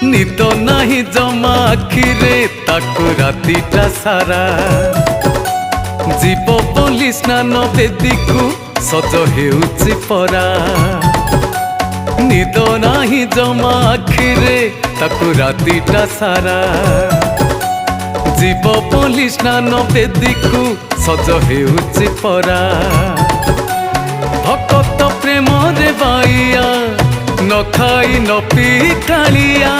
निद नाही जमा आखिरे ताको रातिटा सारा जीव बोली स्नान बेदीकू सज हेउछि परा निद नाही जमा आखिरे ताको रातिटा सारा जीव बोली स्नान बेदीकू सज हेउछि परा भकत प्रेम रे बाइया न खाई न पी कालिया।